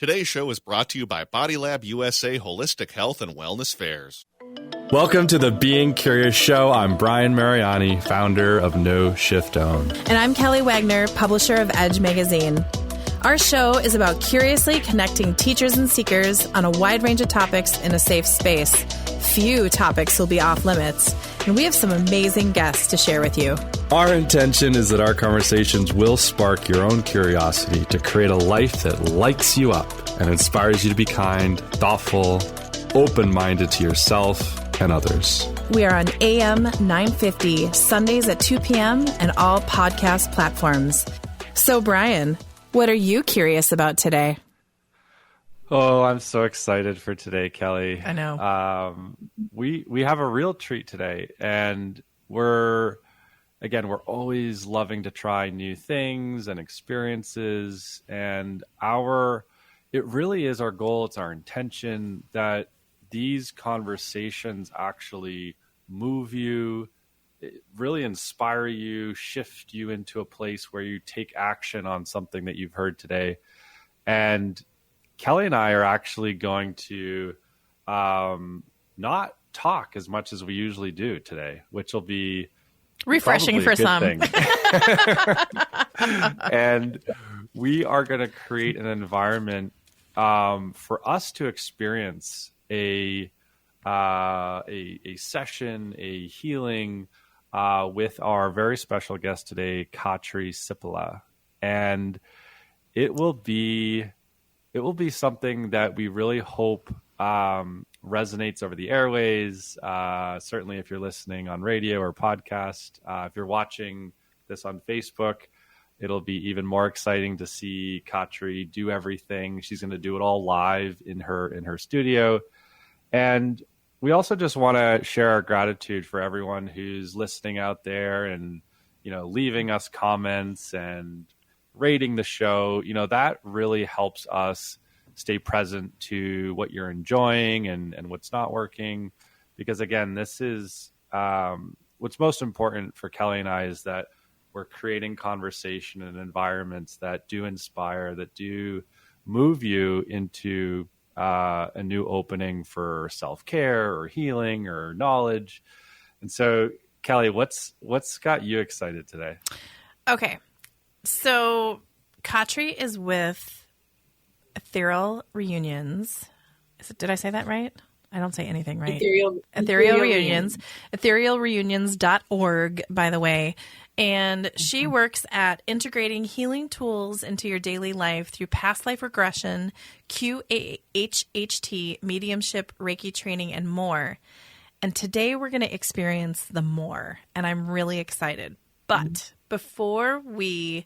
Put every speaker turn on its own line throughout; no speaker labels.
Today's show is brought to you by Body Lab USA Holistic Health and Wellness Fairs.
Welcome to the Being Curious Show. I'm Brian Mariani, founder of No Shift Own.
And I'm Kelly Wagner, publisher of Edge Magazine. Our show is about curiously connecting teachers and seekers on a wide range of topics in a safe space. Few topics will be off limits, and we have some amazing guests to share with you.
Our intention is that our conversations will spark your own curiosity to create a life that lights you up and inspires you to be kind, thoughtful, open-minded to yourself and others.
We are on AM 950, Sundays at 2 p.m. and all podcast platforms. So, Brian, what are you curious about today?
Oh, I'm so excited for today, Kelly.
I know.
We have a real treat today, and we're always loving to try new things and experiences, and it really is our goal, it's our intention that these conversations actually move you, really inspire you, shift you into a place where you take action on something that you've heard today. And Kelly and I are actually going to not talk as much as we usually do today, which will be
refreshing for some.
And we are going to create an environment for us to experience a session, a healing with our very special guest today, Katri Sipila. And it will be something that we really hope resonates over the airways. Certainly if you're listening on radio or podcast, if you're watching this on Facebook, it'll be even more exciting to see Katri do everything. She's going to do it all live in her studio. And we also just want to share our gratitude for everyone who's listening out there and, leaving us comments and rating the show. That really helps us stay present to what you're enjoying and what's not working. Because again, this is what's most important for Kelly and I, is that we're creating conversation and environments that do inspire, that do move you into a new opening for self-care or healing or knowledge. And so, Kelly, what's got you excited today?
Okay. So Katri is with Ethereal Reunions. Did I say that right? I don't say anything right. Ethereal Reunions. Etherealreunions.org, by the way. And she works at integrating healing tools into your daily life through past life regression, QHHT, mediumship, Reiki training, and more. And today we're going to experience the more, and I'm really excited. But before we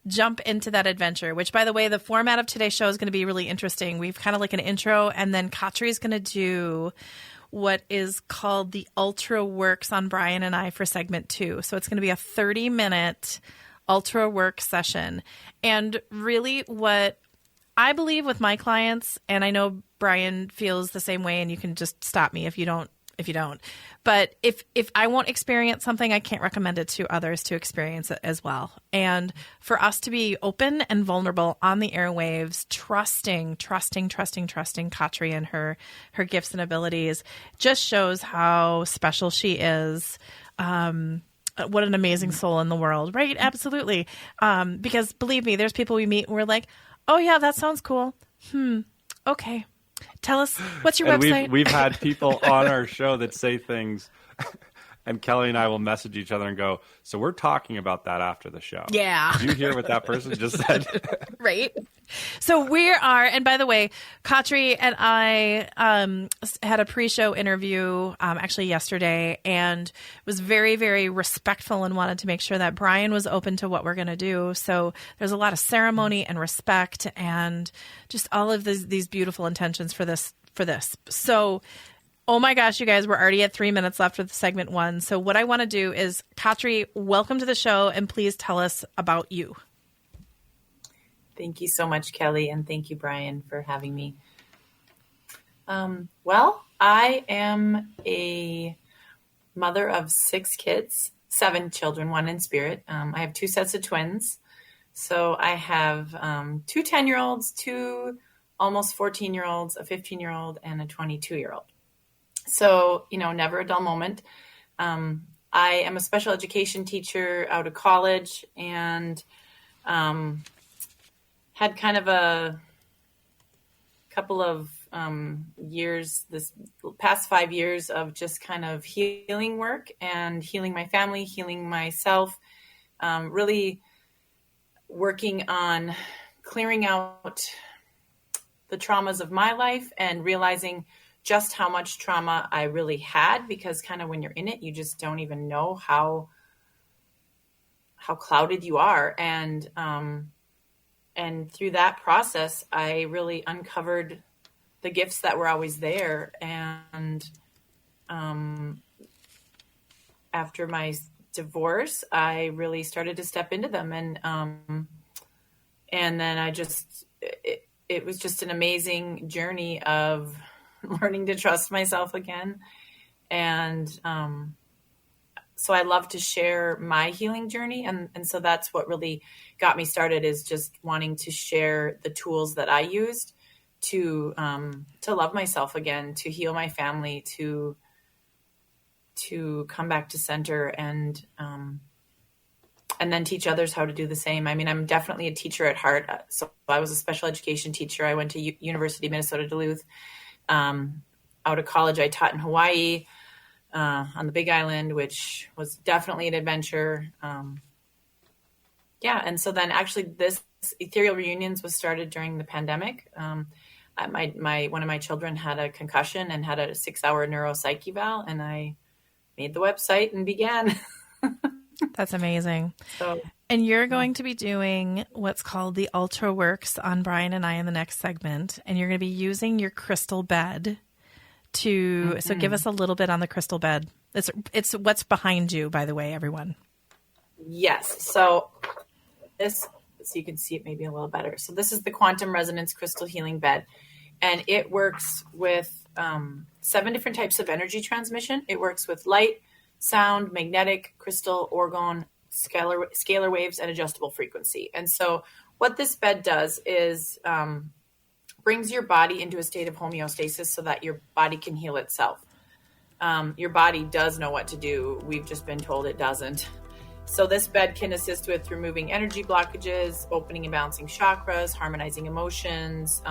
jump into that adventure, which, by the way, the format of today's show is going to be really interesting. We've kind of like an intro, and then Katri is going to do what is called the Ultra Works on Brian and I for segment 2. So it's going to be a 30-minute Ultra Work session. And really what I believe with my clients, and I know Brian feels the same way, and you can just stop me if you don't. But if I won't experience something, I can't recommend it to others to experience it as well. And for us to be open and vulnerable on the airwaves, trusting Katri and her gifts and abilities just shows how special she is. What an amazing soul in the world, right? Absolutely. Because believe me, there's people we meet and we're like, oh yeah, that sounds cool. Okay. Tell us, what's your website?
We've had people on our show that say things, and Kelly and I will message each other and go, so we're talking about that after the show.
Yeah.
Did you hear what that person just said?
Right. So we are, and by the way, Katri and I had a pre-show interview actually yesterday, and was very, very respectful and wanted to make sure that Brian was open to what we're going to do. So there's a lot of ceremony and respect and just all of these beautiful intentions for this. So, oh my gosh, you guys, we're already at 3 minutes left with segment 1. So what I want to do is, Katri, welcome to the show, and please tell us about you.
Thank you so much, Kelly, and thank you, Brian, for having me. Well, I am a mother of 6 kids, 7 children, 1 in spirit. I have 2 sets of twins. So I have 2 10-year-olds, 2 almost 14-year-olds, a 15-year-old, and a 22-year-old. So, never a dull moment. I am a special education teacher out of college, and had kind of a couple of years, this past 5 years of just kind of healing work and healing my family, healing myself, really working on clearing out the traumas of my life and realizing just how much trauma I really had, because kind of when you're in it, you just don't even know how clouded you are. And through that process, I really uncovered the gifts that were always there. And after my divorce, I really started to step into them. And then it was just an amazing journey of learning to trust myself again. And so I love to share my healing journey. And so that's what really got me started, is just wanting to share the tools that I used to love myself again, to heal my family, to come back to center, and then teach others how to do the same. I mean, I'm definitely a teacher at heart. So I was a special education teacher. I went to University of Minnesota Duluth. Out of college, I taught in Hawaii, on the Big Island, which was definitely an adventure. And so then actually this Ethereal Reunions was started during the pandemic. One of my children had a concussion and had a 6-hour neuropsych eval, and I made the website and began.
That's amazing.
So,
and you're going to be doing what's called the Ultra Works on Brian and I in the next segment, and you're going to be using your crystal bed to, so give us a little bit on the crystal bed. It's what's behind you, by the way, everyone.
Yes. So you can see it maybe a little better. So this is the quantum resonance crystal healing bed, and it works with 7 different types of energy transmission. It works with light, sound, magnetic, crystal, orgone, scalar waves, and adjustable frequency. And so what this bed does is brings your body into a state of homeostasis so that your body can heal itself. Your body does know what to do. We've just been told it doesn't. So this bed can assist with removing energy blockages, opening and balancing chakras, harmonizing emotions,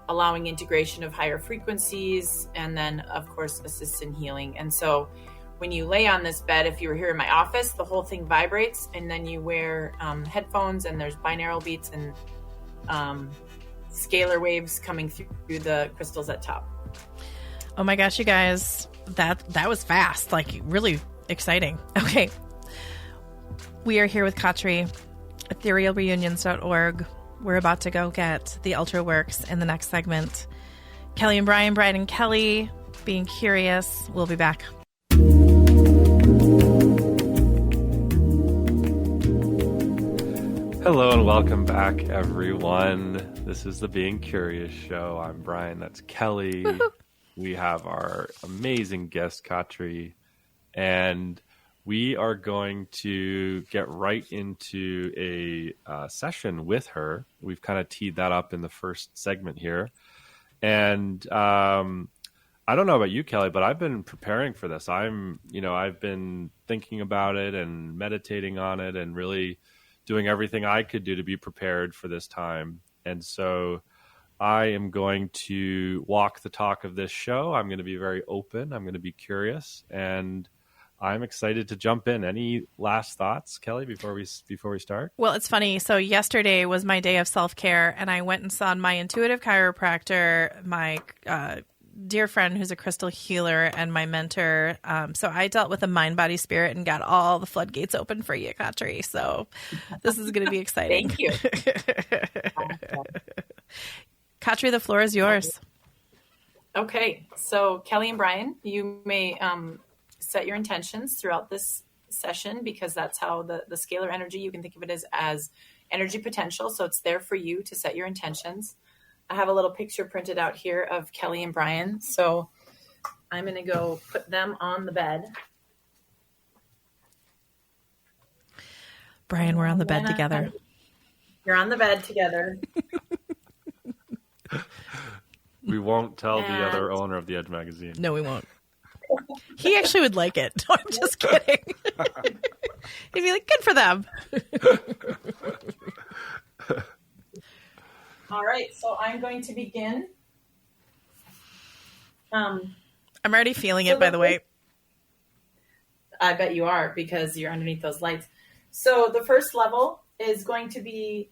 allowing integration of higher frequencies, and then, of course, assists in healing. And so when you lay on this bed, if you were here in my office, the whole thing vibrates, and then you wear headphones, and there's binaural beats and scalar waves coming through the crystals at top.
Oh my gosh, you guys, that was fast, like really exciting. Okay. We are here with Katri, etherealreunions.org. We're about to go get the Ultra Works in the next segment. Kelly and Brian and Kelly, being curious. We'll be back.
Hello and welcome back, everyone. This is the Being Curious Show. I'm Brian. That's Kelly. Woo-hoo. We have our amazing guest, Katri, and we are going to get right into a session with her. We've kind of teed that up in the first segment here. And I don't know about you, Kelly, but I've been preparing for this. I've been thinking about it and meditating on it and really doing everything I could do to be prepared for this time. And so I am going to walk the talk of this show. I'm going to be very open. I'm going to be curious, and I'm excited to jump in. Any last thoughts, Kelly, before we start?
Well, it's funny. So yesterday was my day of self-care, and I went and saw my intuitive chiropractor, my dear friend who's a crystal healer and my mentor. So I dealt with a mind, body, spirit and got all the floodgates open for you, Katri. So this is going to be exciting.
Thank you.
Katri, the floor is yours.
Okay. So Kelly and Brian, you may set your intentions throughout this session, because that's how the scalar energy, you can think of it as energy potential. So it's there for you to set your intentions. I have a little picture printed out here of Kelly and Brian. So I'm going to go put them on the bed.
Brian, we're on the bed together.
You're on the bed together.
We won't tell the
And-
other owner of the Edge magazine.
No, we won't. He actually would like it. No, I'm just kidding. He'd be like, good for them.
All right, so I'm going to begin.
I'm already feeling it, by the way.
I bet you are because you're underneath those lights. So the first level is going to be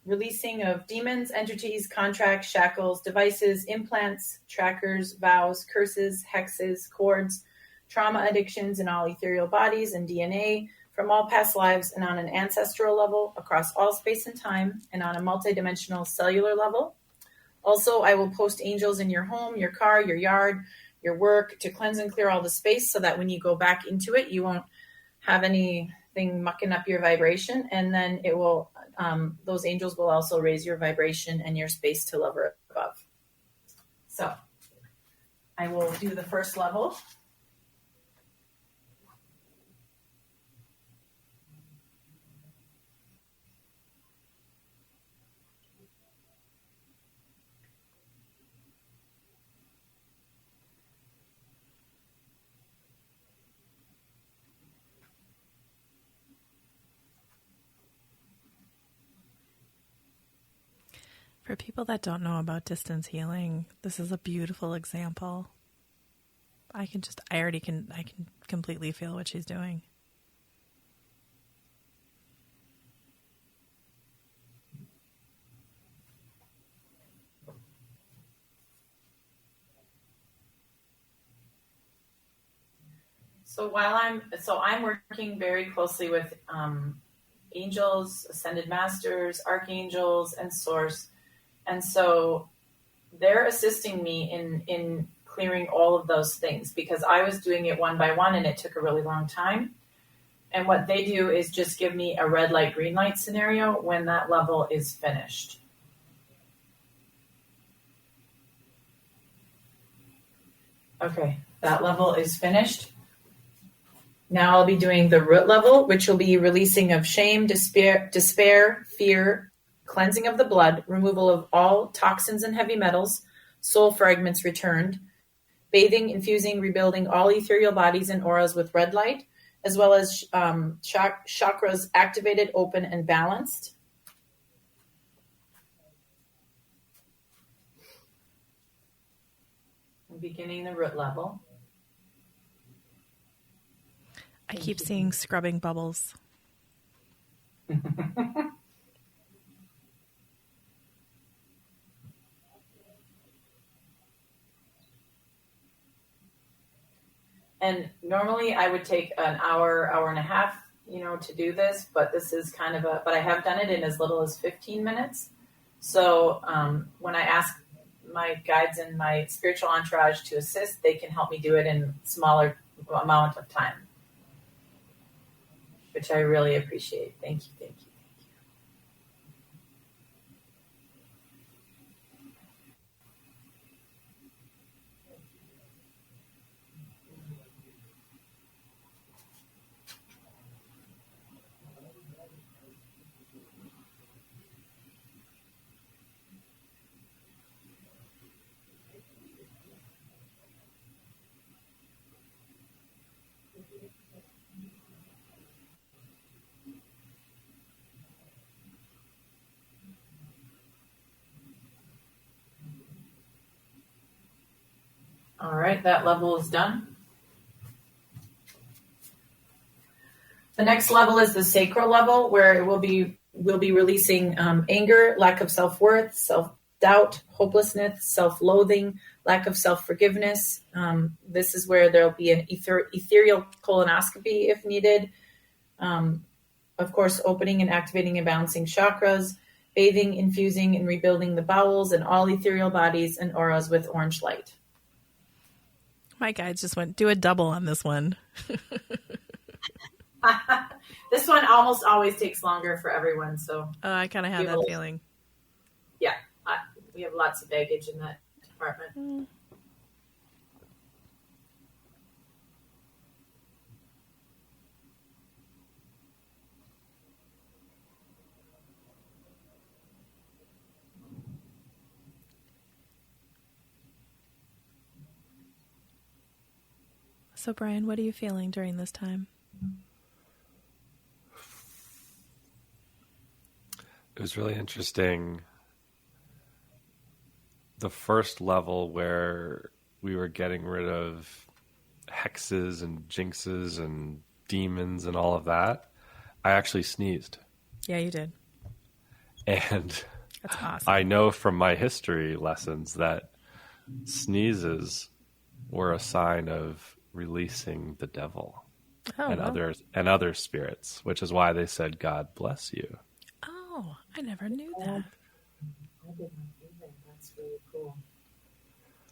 releasing of demons, entities, contracts, shackles, devices, implants, trackers, vows, curses, hexes, cords, trauma addictions in all ethereal bodies and DNA from all past lives and on an ancestral level across all space and time and on a multidimensional cellular level. Also, I will post angels in your home, your car, your yard, your work to cleanse and clear all the space so that when you go back into it, you won't have anything mucking up your vibration. And then it will, those angels will also raise your vibration and your space to level above. So I will do the first level.
For people that don't know about distance healing, this is a beautiful example. I can completely feel what she's doing.
So I'm working very closely with angels, ascended masters, archangels, and source. And so they're assisting me in clearing all of those things because I was doing it one by one and it took a really long time. And what they do is just give me a red light, green light scenario when that level is finished. Okay, that level is finished. Now I'll be doing the root level, which will be releasing of shame, despair, fear, cleansing of the blood, removal of all toxins and heavy metals, soul fragments returned, bathing, infusing, rebuilding all ethereal bodies and auras with red light, as well as chakras activated, open, and balanced. I'm beginning the root level.
I keep seeing scrubbing bubbles.
And normally I would take an hour, hour and a half, to do this, but this is but I have done it in as little as 15 minutes. So when I ask my guides and my spiritual entourage to assist, they can help me do it in smaller amount of time, which I really appreciate. Thank you. Thank you. All right, that level is done. The next level is the sacral level, where we'll be releasing anger, lack of self-worth, self-doubt, hopelessness, self-loathing, lack of self-forgiveness. This is where there'll be an ethereal colonoscopy if needed. Of course, opening and activating and balancing chakras, bathing, infusing, and rebuilding the bowels and all ethereal bodies and auras with orange light.
My guides just went, do a double on this one.
This one almost always takes longer for everyone. So
I kind of have that feeling.
Yeah, we have lots of baggage in that department.
So, Brian, what are you feeling during this time?
It was really interesting. The first level where we were getting rid of hexes and jinxes and demons and all of that, I actually sneezed.
Yeah, you did.
And
That's awesome.
I know from my history lessons that sneezes were a sign of releasing the devil and other spirits, which is why they said, God bless you.
Oh, I never knew that.
I didn't either. That's really cool.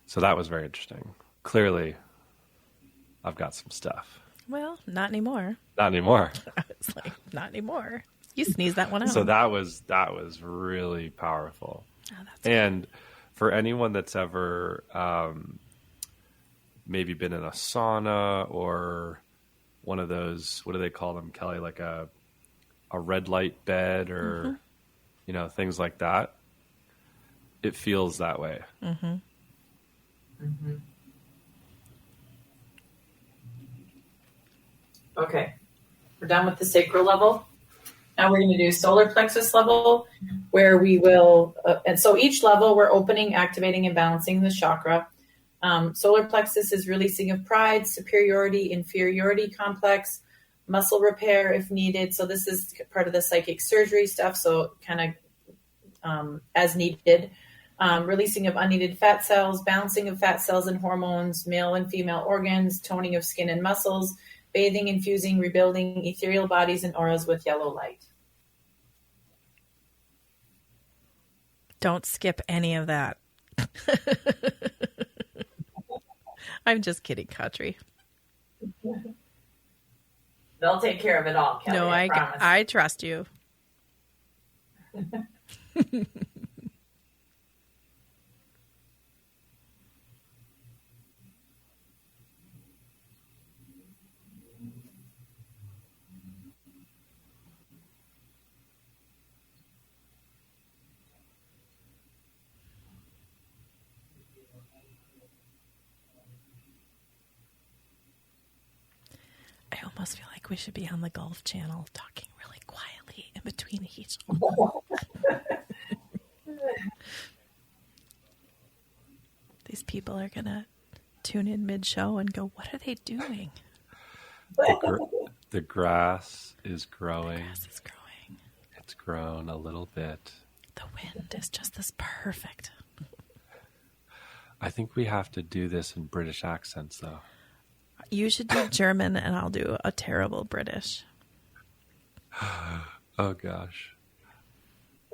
So that was very interesting. Clearly, I've got some stuff.
Well, not anymore.
Not anymore.
I was like, not anymore. You sneezed that one out.
So that was really powerful.
Oh, that's
And for anyone that's ever maybe been in a sauna or one of those, what do they call them, Kelly? Like a red light bed or, things like that. It feels that way.
Mm-hmm.
Mm-hmm. Okay. We're done with the sacral level. Now we're going to do solar plexus level, where we will, and so each level we're opening, activating, and balancing the chakra. Solar plexus is releasing of pride, superiority, inferiority complex, muscle repair if needed. So this is part of the psychic surgery stuff. So kind of as needed. Releasing of unneeded fat cells, balancing of fat cells and hormones, male and female organs, toning of skin and muscles, bathing, infusing, rebuilding ethereal bodies and auras with yellow light.
Don't skip any of that. I'm just kidding, Katri.
They'll take care of it all, Kelly.
No,
promise.
I trust you. I almost feel like we should be on the Golf Channel talking really quietly in between each. These people are going to tune in mid-show and go, what are they doing?
The grass is growing.
The grass is growing.
It's grown a little bit.
The wind is just this perfect.
I think we have to do this in British accents, though.
You should do German and I'll do a terrible British.
Oh, gosh.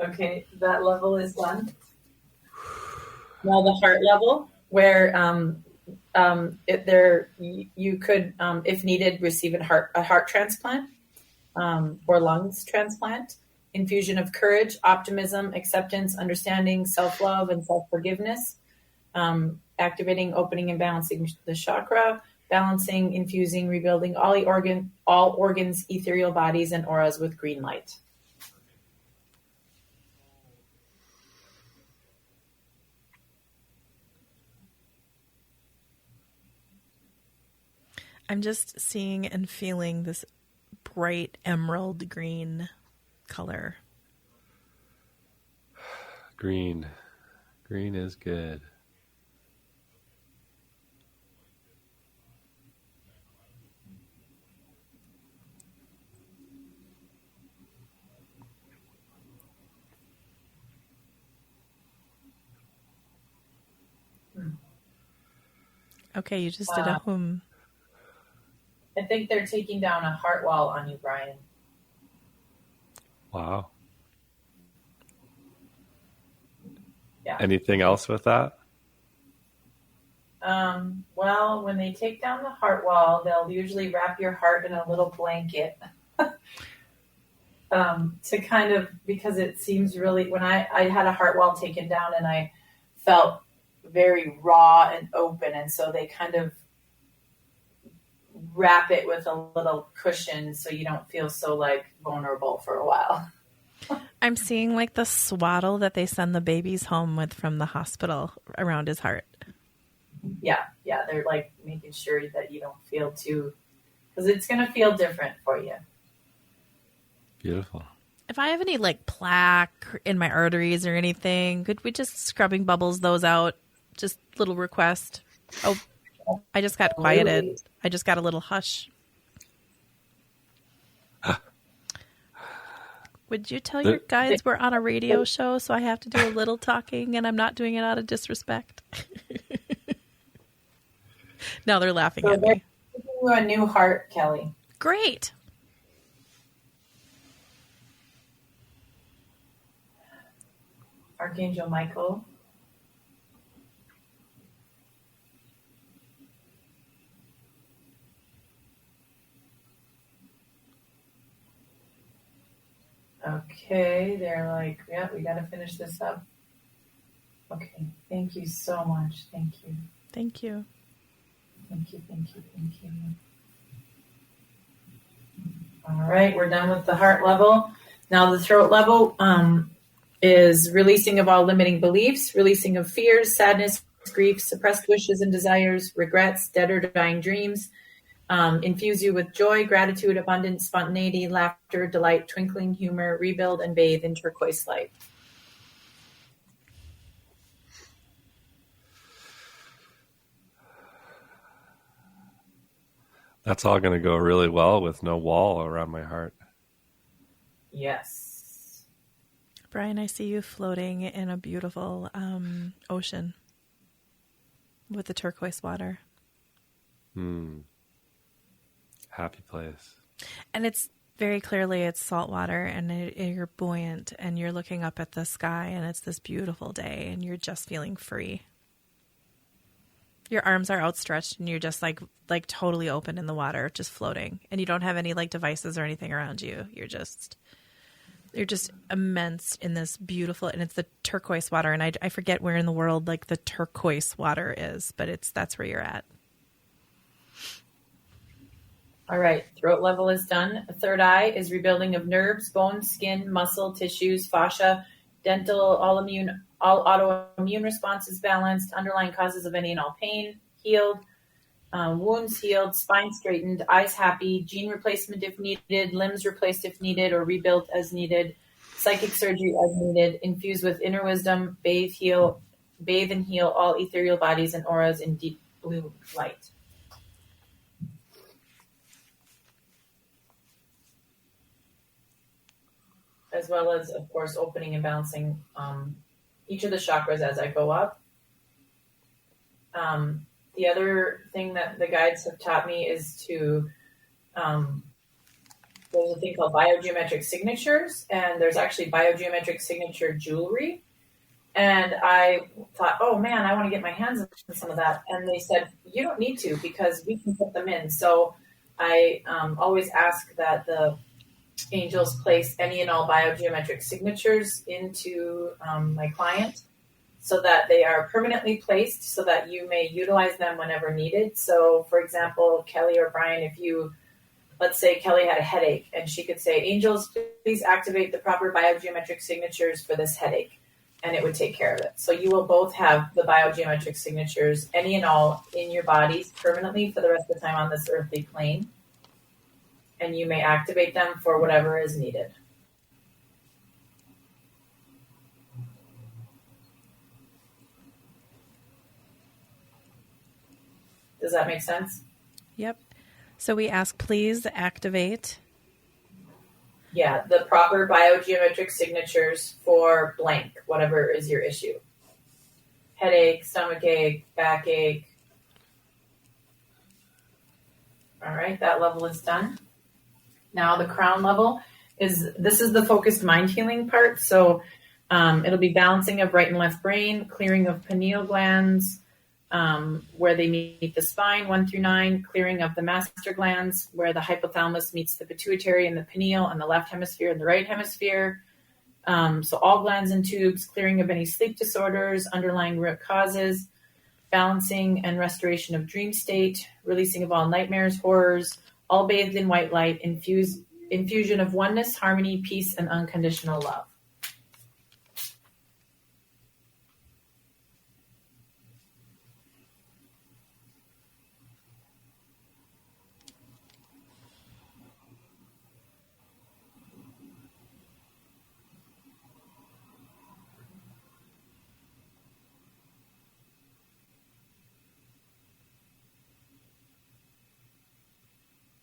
Okay, that level is done. Now the heart level, where you could, if needed, receive a heart transplant or lungs transplant, infusion of courage, optimism, acceptance, understanding, self-love, and self-forgiveness, activating, opening, and balancing the chakra, balancing, infusing, rebuilding all organs, ethereal bodies, and auras with green light.
I'm just seeing and feeling this bright emerald green color.
Green. Green is good.
Okay, you just did a hum.
I think they're taking down a heart wall on you, Brian.
Wow.
Yeah.
Anything else with that?
Well, when they take down the heart wall, they'll usually wrap your heart in a little blanket to kind of, because it seems really, when I had a heart wall taken down and I felt very raw and open. And so they kind of wrap it with a little cushion so you don't feel so like vulnerable for a while.
I'm seeing like the swaddle that they send the babies home with from the hospital around his heart.
Yeah, they're like making sure that you don't feel too, because it's going to feel different for you.
Beautiful.
If I have any like plaque in my arteries or anything, could we just scrubbing bubbles those out? Just little request. Oh, I just got quieted. I just got a little hush. Would you tell your guides we're on a radio show, so I have to do a little talking, and I'm not doing it out of disrespect? Now they're laughing at me.
Giving you a new heart, Kelly.
Great.
Archangel Michael. Okay, they're like, yeah, we got to finish this up. Okay, thank you so much. Thank you.
Thank you.
Thank you, thank you, thank you. All right, we're done with the heart level. Now the throat level is releasing of all limiting beliefs, releasing of fears, sadness, grief, suppressed wishes and desires, regrets, dead or dying dreams. Infuse you with joy, gratitude, abundance, spontaneity, laughter, delight, twinkling, humor, rebuild, and bathe in turquoise light.
That's all going to go really well with no wall around my heart.
Yes.
Brian, I see you floating in a beautiful ocean with the turquoise water.
Happy place.
And it's very clearly it's salt water, and you're buoyant, and you're looking up at the sky, and it's this beautiful day, and you're just feeling free. Your arms are outstretched, and you're just like totally open in the water, just floating, and you don't have any like devices or anything around you. You're just immense in this beautiful, and it's the turquoise water, and I forget where in the world like the turquoise water is, but that's where you're at.
All right, throat level is done. The third eye is rebuilding of nerves, bones, skin, muscle, tissues, fascia, dental, all autoimmune responses balanced, underlying causes of any and all pain healed, wounds healed, spine straightened, eyes happy, gene replacement if needed, limbs replaced if needed or rebuilt as needed, psychic surgery as needed, infused with inner wisdom, bathe and heal all ethereal bodies and auras in deep blue light. As well as, of course, opening and balancing each of the chakras as I go up. The other thing that the guides have taught me is to, there's a thing called biogeometric signatures, and there's actually biogeometric signature jewelry. And I thought, oh man, I want to get my hands on some of that. And they said, you don't need to, because we can put them in. So I always ask that the angels place any and all biogeometric signatures into my client so that they are permanently placed so that you may utilize them whenever needed. So, for example, Kelly or Brian, let's say Kelly had a headache and she could say, angels, please activate the proper biogeometric signatures for this headache, and it would take care of it. So you will both have the biogeometric signatures, any and all, in your bodies permanently for the rest of the time on this earthly plane. And you may activate them for whatever is needed. Does that make sense?
Yep. So we ask, please activate.
Yeah, the proper biogeometric signatures for blank, whatever is your issue. Headache, stomachache, backache. All right, that level is done. Now the crown level is the focused mind healing part. So it'll be balancing of right and left brain, clearing of pineal glands where they meet the spine 1 through 9, clearing of the master glands where the hypothalamus meets the pituitary and the pineal and the left hemisphere and the right hemisphere. So all glands and tubes, clearing of any sleep disorders, underlying root causes, balancing and restoration of dream state, releasing of all nightmares, horrors, all bathed in white light, infusion of oneness, harmony, peace, and unconditional love.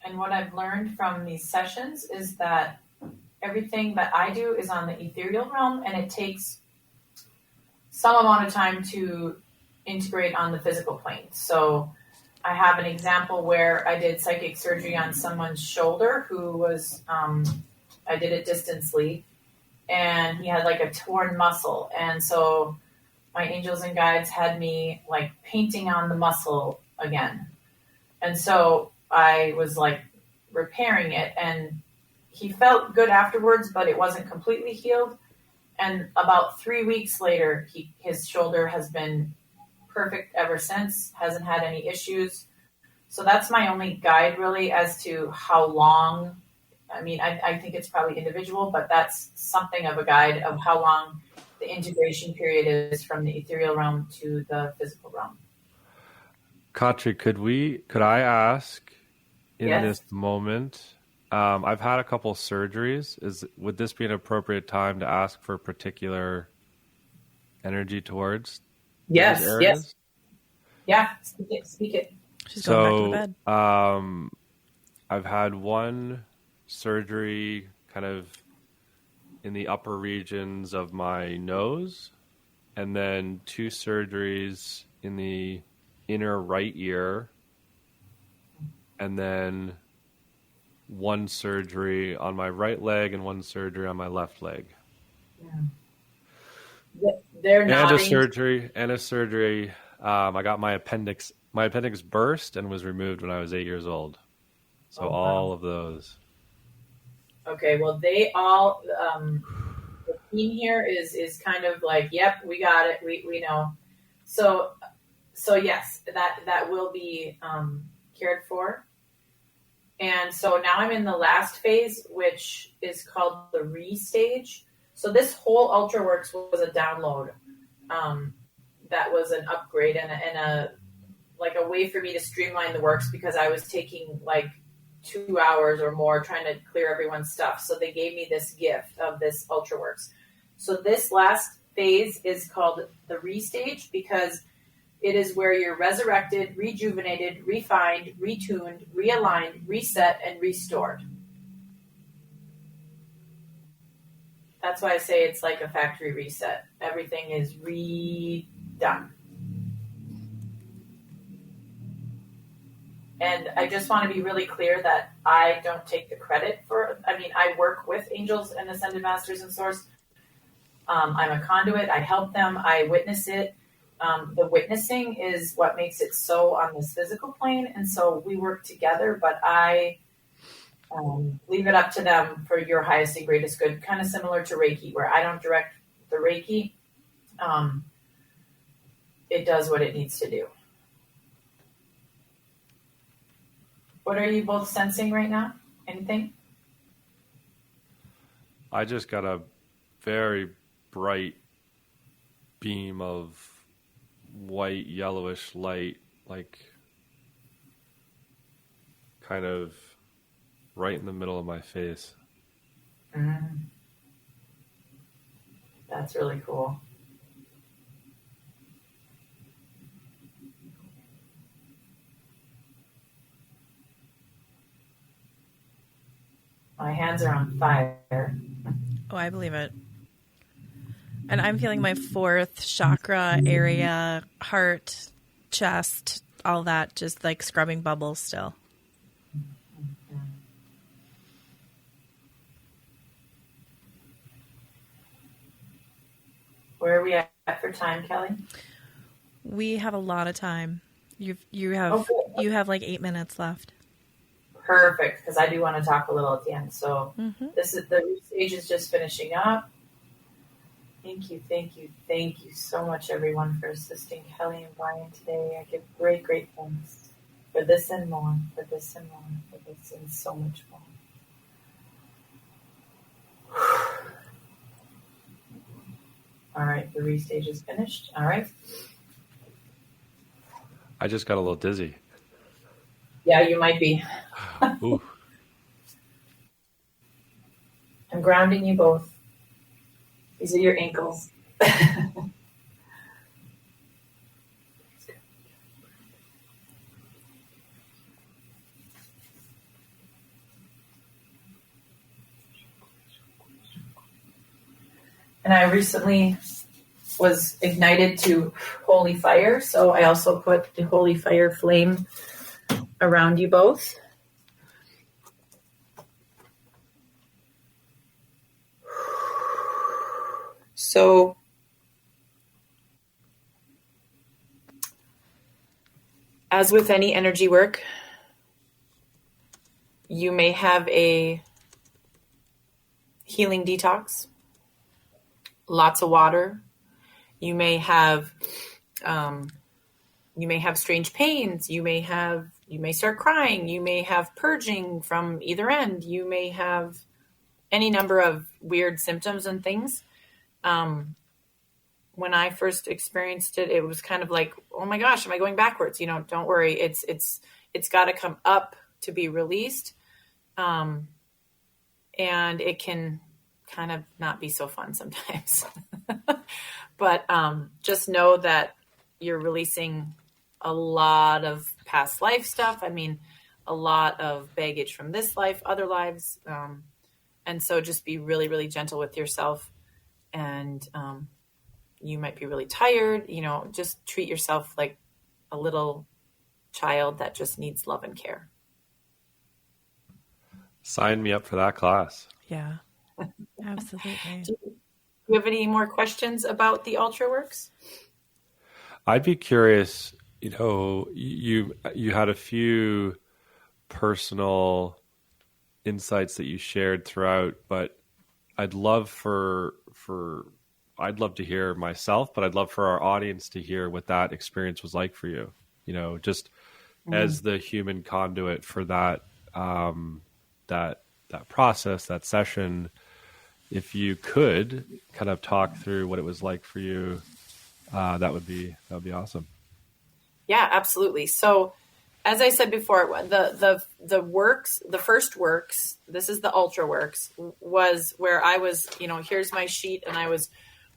And what I've learned from these sessions is that everything that I do is on the ethereal realm, and it takes some amount of time to integrate on the physical plane. So I have an example where I did psychic surgery on someone's shoulder who was, I did it distantly, and he had like a torn muscle. And so my angels and guides had me like painting on the muscle again. And so I was like repairing it, and he felt good afterwards, but it wasn't completely healed. And about 3 weeks later, his shoulder has been perfect ever since, hasn't had any issues. So that's my only guide really as to how long. I mean, I think it's probably individual, but that's something of a guide of how long the integration period is from the ethereal realm to the physical realm.
Katri, could I ask in
Yes.
this moment, I've had a couple surgeries. Would this be an appropriate time to ask for particular energy towards
Yes,
those areas?
Yeah, speak it.
She's going back to the bed.
I've had one surgery kind of in the upper regions of my nose, and then 2 surgeries in the inner right ear, and then 1 surgery on my right leg and 1 surgery on my left leg.
They're
And
nodding.
a surgery. I got my appendix. My appendix burst and was removed when I was 8 years old. So
Oh, wow.
all of those.
Okay, well, they all, the team here is kind of like, yep, we got it, we know. So yes, that will be cared for. And so now I'm in the last phase, which is called the re-stage. So this whole UltraWorks was a download. That was an upgrade and a way for me to streamline the works, because I was taking like 2 hours or more trying to clear everyone's stuff. So they gave me this gift of this UltraWorks. So this last phase is called the re-stage, because it is where you're resurrected, rejuvenated, refined, retuned, realigned, reset, and restored. That's why I say it's like a factory reset. Everything is redone. And I just want to be really clear that I don't take the credit for, I work with angels and ascended masters and source. I'm a conduit. I help them. I witness it. The witnessing is what makes it so on this physical plane. And so we work together, but I leave it up to them for your highest and greatest good, kind of similar to Reiki, where I don't direct the Reiki. It does what it needs to do. What are you both sensing right now? Anything?
I just got a very bright beam of white, yellowish light, like kind of right in the middle of my face.
That's really cool. My hands are on fire.
Oh, I believe it. And I'm feeling my 4th chakra area, heart, chest, all that, just like scrubbing bubbles still.
Where are we at for time, Kelly?
We have a lot of time. You have like 8 minutes left.
Perfect, because I do want to talk a little at the end. So This is the stage is just finishing up. Thank you so much, everyone, for assisting Kelly and Brian today. I give great thanks for this and more, for this and more, for this and so much more. All right, the restage is finished. All right.
I just got a little dizzy.
Yeah, you might be.
Ooh.
I'm grounding you both. These are your ankles. And I recently was ignited to holy fire. So I also put the holy fire flame around you both. So as with any energy work, you may have a healing detox, lots of water. You may have strange pains. You may start crying. You may have purging from either end. You may have any number of weird symptoms and things. When I first experienced it, it was kind of like, oh my gosh, am I going backwards? Don't worry. It's got to come up to be released. And it can kind of not be so fun sometimes, but, just know that you're releasing a lot of past life stuff. I mean, a lot of baggage from this life, other lives. And so just be really, really gentle with yourself. And, you might be really tired, just treat yourself like a little child that just needs love and care.
Sign me up for that class.
Yeah, absolutely.
Do you have any more questions about the Ultra Works?
I'd be curious, you had a few personal insights that you shared throughout, but I'd love to hear myself, but I'd love for our audience to hear what that experience was like for you, just as the human conduit for that, that process, that session. If you could kind of talk through what it was like for you, that would be awesome.
Yeah, absolutely. So as I said before, the works, the first works, this is the Ultra Works, was where I was, here's my sheet, and I was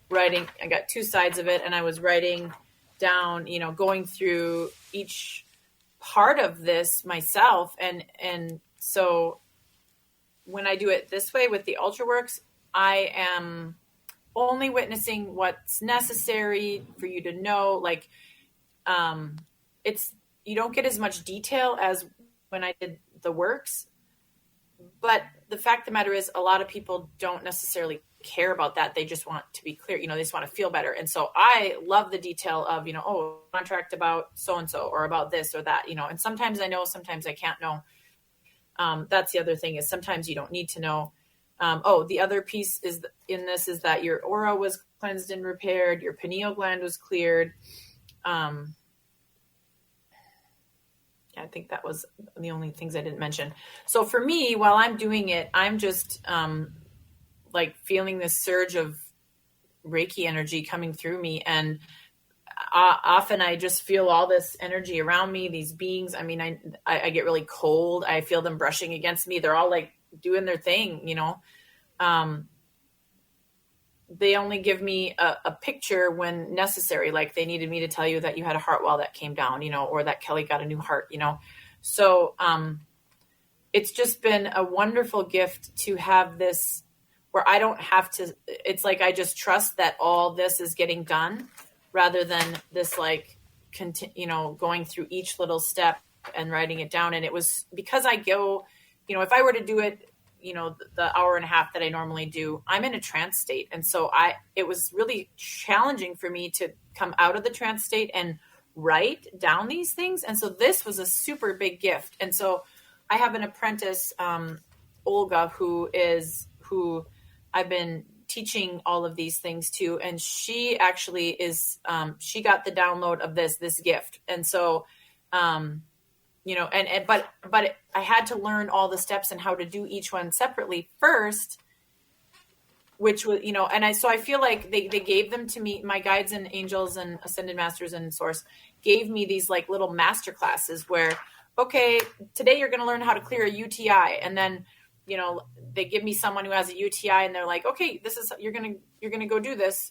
writing, I got two sides of it, and I was writing down, going through each part of this myself. And so when I do it this way with the Ultra Works, I am only witnessing what's necessary for you to know. Like, you don't get as much detail as when I did the works, but the fact of the matter is a lot of people don't necessarily care about that. They just want to be clear, they just want to feel better. And so I love the detail of, contract about so-and-so or about this or that, and sometimes I know, sometimes I can't know. That's the other thing, is sometimes you don't need to know. The other piece is that your aura was cleansed and repaired. Your pineal gland was cleared. I think that was the only things I didn't mention. So for me, while I'm doing it, I'm just like feeling this surge of Reiki energy coming through me. And often I just feel all this energy around me, these beings. I mean, I get really cold. I feel them brushing against me. They're all like doing their thing, They only give me a picture when necessary. Like they needed me to tell you that you had a heart wall that came down, or that Kelly got a new heart, So it's just been a wonderful gift to have this where I don't have to, it's like I just trust that all this is getting done rather than this like, going through each little step and writing it down. And it was because I go, if I were to do it, the hour and a half that I normally do, I'm in a trance state. And so it was really challenging for me to come out of the trance state and write down these things. And so this was a super big gift. And so I have an apprentice, Olga, who I've been teaching all of these things to. And she actually she got the download of this gift. And so, but I had to learn all the steps and how to do each one separately first, which was, so I feel like they gave them to me. My guides and angels and ascended masters and source gave me these like little master classes where, okay, today you're going to learn how to clear a UTI. And then, they give me someone who has a UTI and they're like, okay, you're going to go do this.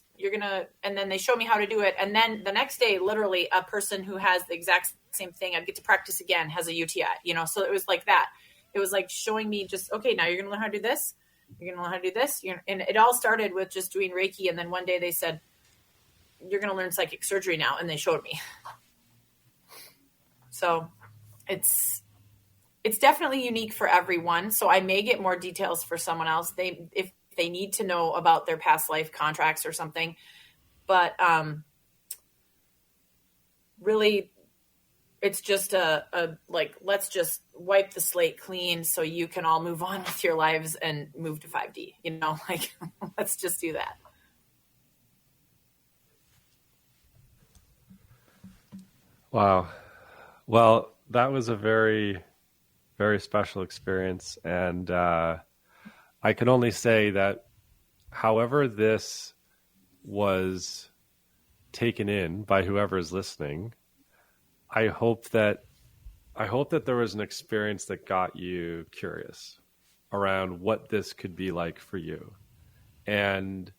And then they show me how to do it. And then the next day, literally a person who has the exact same thing, I'd get to practice again, has a UTI, so it was like that. It was like showing me just, okay, now you're going to learn how to do this. You're going to learn how to do this. And it all started with just doing Reiki. And then one day they said, you're going to learn psychic surgery now. And they showed me. So it's definitely unique for everyone. So I may get more details for someone else. If they need to know about their past life contracts or something, but really it's just let's just wipe the slate clean so you can all move on with your lives and move to 5D, let's just do that.
Wow. Well, that was a very, very special experience. And I can only say that however this was taken in by whoever is listening, I hope that there was an experience that got you curious around what this could be like for you. And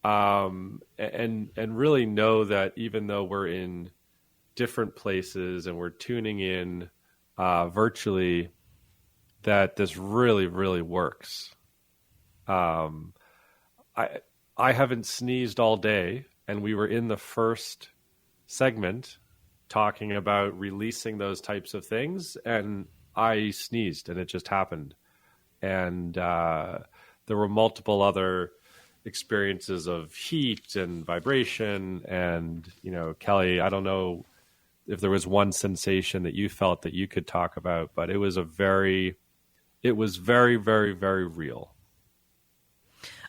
really know that even though we're in different places and we're tuning in virtually, that this really, really works. I haven't sneezed all day, and we were in the first segment talking about releasing those types of things, and I sneezed, and it just happened. And there were multiple other experiences of heat and vibration. And, Kelly, I don't know if there was one sensation that you felt that you could talk about, but it was very, very, very real.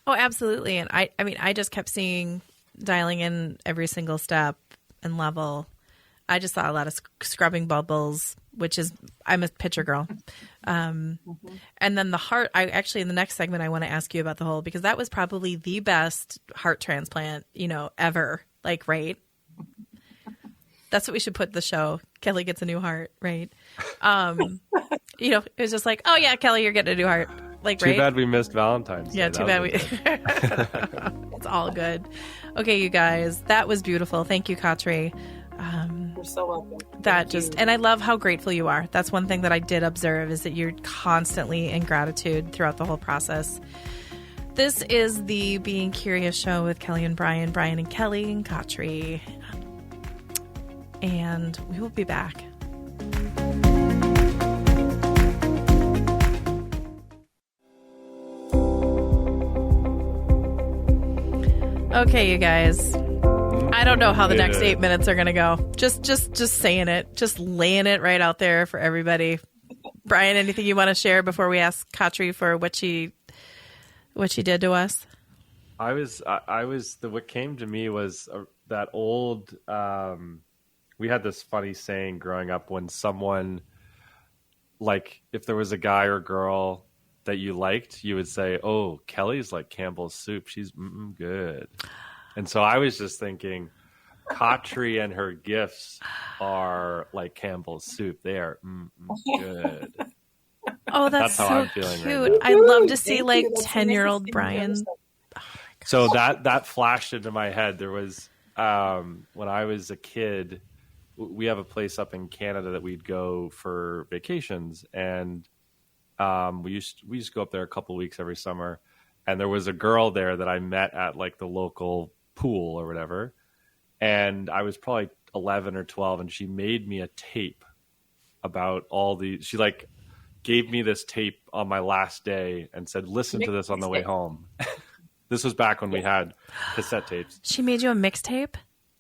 Oh, absolutely. And I just kept dialing in every single step and level. I just saw a lot of scrubbing bubbles, I'm a picture girl. And then the heart, in the next segment, I want to ask you about the whole, because that was probably the best heart transplant, ever. Right? That's what we should put the show. Kelly gets a new heart, right? It was just like, oh yeah, Kelly, you're getting a new heart.
Too bad we missed Valentine's Day.
Yeah, too bad it's all good. Okay, you guys, that was beautiful. Thank you, Katri.
You're so welcome.
And I love how grateful you are. That's one thing that I did observe, is that you're constantly in gratitude throughout the whole process. This is the Being Curious show with Kelly and Brian and Kelly and Katri. And we will be back. Okay, you guys. I don't know how the next 8 minutes are going to go. Just saying it. Just laying it right out there for everybody. Brian, anything you want to share before we ask Katri for what she did to us? What came to me was that old, we had this funny saying growing up when someone, if there was a guy or girl that you liked, you would say, oh, Kelly's like Campbell's soup. She's good. And so I was just thinking, Katri and her gifts are like Campbell's soup. They are good. Oh, that's
how
so
I'm feeling
cute.
right
I'd love to see 10-year-old Brian. Oh
so that flashed into my head. There was when I was a kid, we have a place up in Canada that we'd go for vacations, and we used to go up there a couple of weeks every summer. And there was a girl there that I met at the local pool or whatever. And I was probably 11 or 12, and she made me a tape about she gave me this tape on my last day and said, listen to this on the way home. This was back when we had cassette tapes.
She made you a mixtape?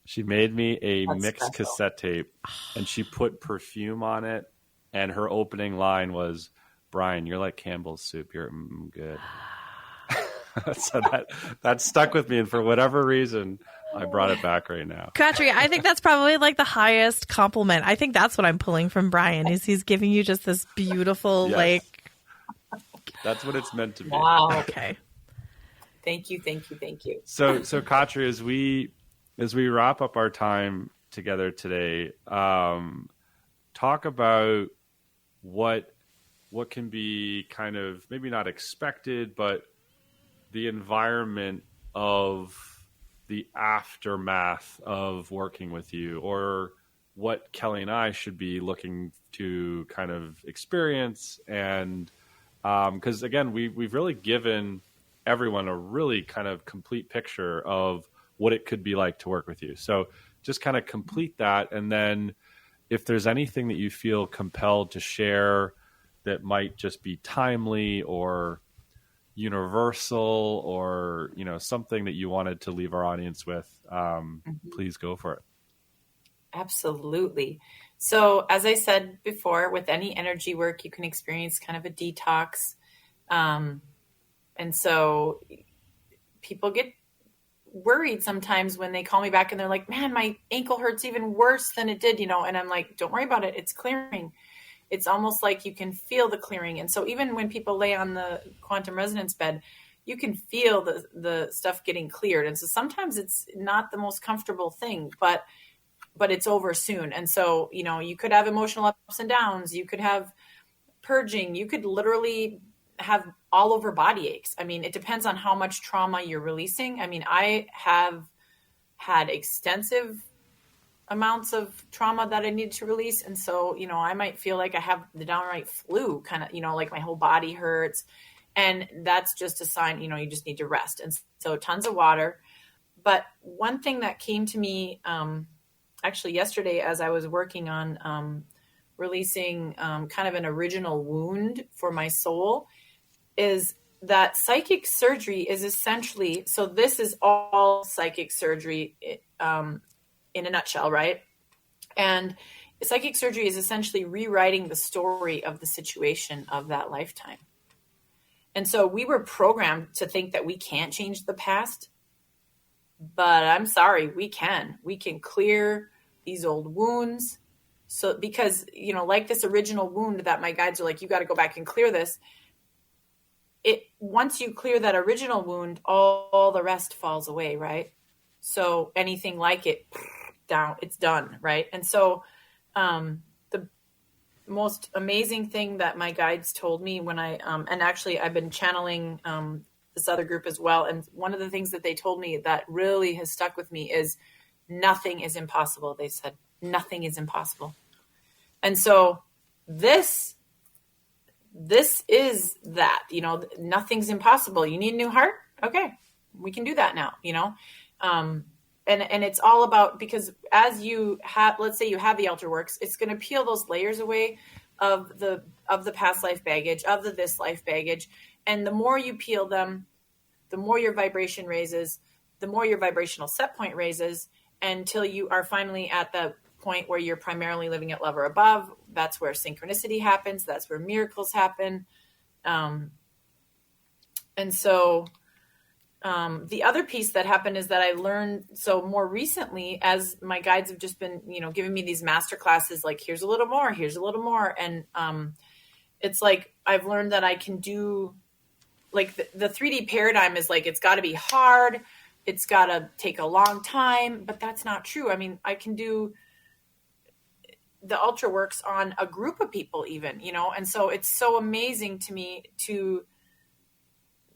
She made me a mixed cassette tape, and she put perfume on it. And her opening line was, Brian, you're like Campbell's soup. You're good. So that stuck with me, and for whatever reason, I brought it back right now.
Katri, I think that's probably the highest compliment. I think that's what I'm pulling from Brian, is he's giving you just this beautiful,
yes. That's what it's meant to be.
Wow.
Okay.
Thank you.
So Katri, as we wrap up our time together today, talk about what can be kind of maybe not expected, but the environment of the aftermath of working with you, or what Kelly and I should be looking to kind of experience, and Because again, we've really given everyone a really kind of complete picture of what it could be like to work with you. So just kind of complete that. And then if there's anything that you feel compelled to share that might just be timely or universal, or, you know, something that you wanted to leave our audience with, please go for it.
Absolutely. So as I said before, with any energy work, you can experience kind of a detox. And so people get worried sometimes when they call me back and they're like, man, my ankle hurts even worse than it did, you know, and I'm like, don't worry about it. It's clearing. It's almost like you can feel the clearing. And so even when people lay on the quantum resonance bed, you can feel the stuff getting cleared. And so sometimes it's not the most comfortable thing, but it's over soon. And so, you know, you could have emotional ups and downs. You could have purging. You could literally have all over body aches. I mean, it depends on how much trauma you're releasing. I mean, I have had extensive amounts of trauma that I need to release. And so, you know, I might feel like I have the downright flu, kind of, you know, like my whole body hurts. And that's just a sign, you know, you just need to rest. And so tons of water. But one thing that came to me actually yesterday as I was working on releasing kind of an original wound for my soul is that psychic surgery is essentially, so this is all psychic surgery in a nutshell, right? And psychic surgery is essentially rewriting the story of the situation of that lifetime. And so we were programmed to think that we can't change the past, but I'm sorry, we can. We can clear these old wounds. So because, you know, like this original wound that my guides are like, you got to go back and clear this. Once you clear that original wound, all the rest falls away, right? So anything like it, down, it's done, right? And so the most amazing thing that my guides told me when I, and actually I've been channeling this other group as well. And one of the things that they told me that really has stuck with me is nothing is impossible. They said, nothing is impossible. And so this is that, you know, nothing's impossible. You need a new heart? Okay, we can do that now, you know? And it's all about, because as you have, let's say you have the altar works, it's going to peel those layers away of the past life baggage, of this life baggage. And the more you peel them, the more your vibration raises, the more your vibrational set point raises, until you are finally at the point where you're primarily living at love or above. That's where synchronicity happens. That's where miracles happen. And so the other piece that happened is that I learned, so more recently, as my guides have just been, you know, giving me these master classes, like here's a little more, here's a little more. And it's like, I've learned that I can do, like the 3D paradigm is like, it's got to be hard. It's got to take a long time, but that's not true. I mean, I can do the ultra works on a group of people even, you know? And so it's so amazing to me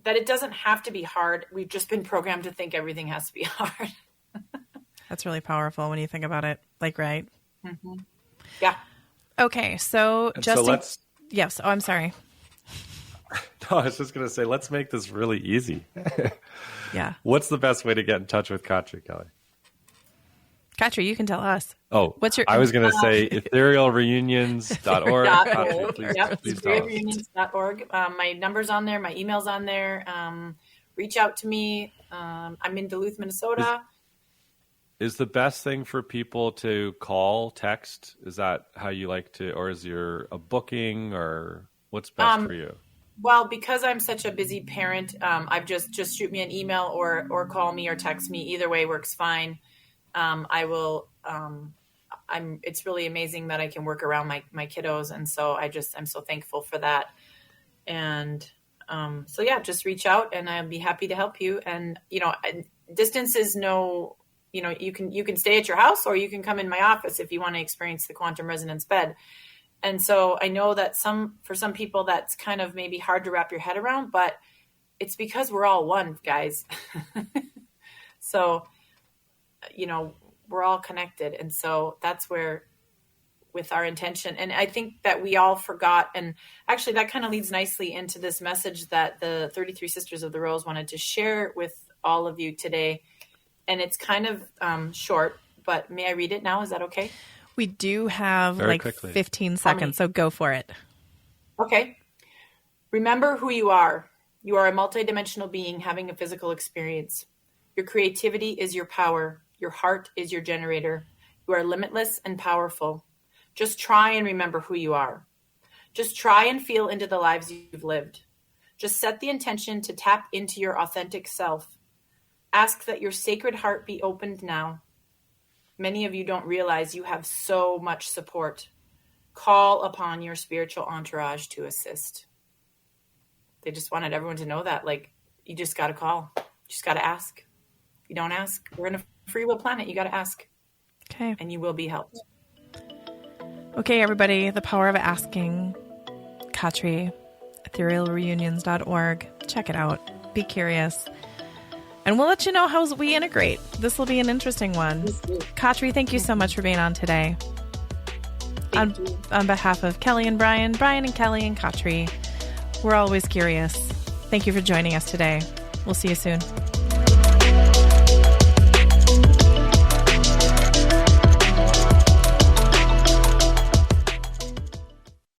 that it doesn't have to be hard. We've just been programmed to think everything has to be hard.
That's really powerful when you think about it. Like, right?
Mm-hmm. Yeah.
Okay. So yes. Oh, I'm sorry.
No, I was just going to say, let's make this really easy.
Yeah.
What's the best way to get in touch with Katri, Kelly?
Katri, you can tell us.
Oh,
what's your?
I was going to say etherealreunions.org.
.org.
Please,
yep,
please tell us.
etherealreunions.org. My number's on there. My email's on there. Reach out to me. I'm in Duluth, Minnesota.
Is the best thing for people to call, text? Is that how you like to, or is your a booking, or what's best for you?
Well, because I'm such a busy parent, I've just shoot me an email or call me or text me. Either way works fine. I will. It's really amazing that I can work around my kiddos, and so I'm so thankful for that. And so yeah, just reach out, and I'll be happy to help you. And you know, distance is no. You know, you can stay at your house, or you can come in my office if you want to experience the quantum resonance bed. And so I know that for some people that's kind of maybe hard to wrap your head around, but it's because we're all one, guys. So, you know, we're all connected. And so that's where with our intention. And I think that we all forgot. And actually, that kind of leads nicely into this message that the 33 Sisters of the Rose wanted to share with all of you today. And it's kind of short, but may I read it now? Is that okay?
We do have
Very
like
quickly.
15 seconds, so go for it.
Okay. Remember who you are. You are a multidimensional being having a physical experience. Your creativity is your power. Your heart is your generator. You are limitless and powerful. Just try and remember who you are. Just try and feel into the lives you've lived. Just set the intention to tap into your authentic self. Ask that your sacred heart be opened now. Many of you don't realize you have so much support. Call upon your spiritual entourage to assist. They just wanted everyone to know that. Like, you just got to call. You just got to ask. If you don't ask, we're in a free will planet. You got to ask.
Okay.
And you will be helped.
Okay, everybody. The power of asking. Katri, etherealreunions.org. Check it out. Be curious. And we'll let you know how we integrate. This will be an interesting one. Katri, thank you so much for being on today. On behalf of Kelly and Brian and Kelly and Katri, we're always curious. Thank you for joining us today. We'll see you soon.